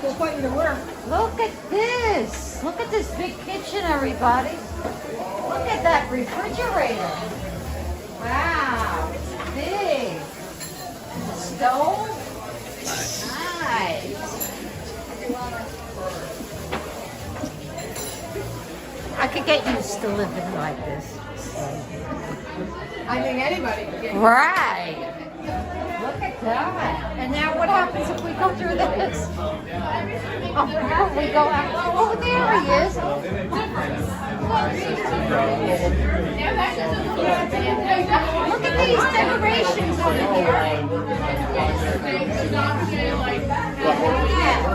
We'll put you to work. Look at this. Look at this big kitchen, everybody. Look at that refrigerator. Wow, it's big. The stove. Nice. I could get used to living like this. I think anybody could get Right. Look at that. And now what happens if we go through this? Oh, we go out. Oh, there he is. Look at these decorations over here. Yeah.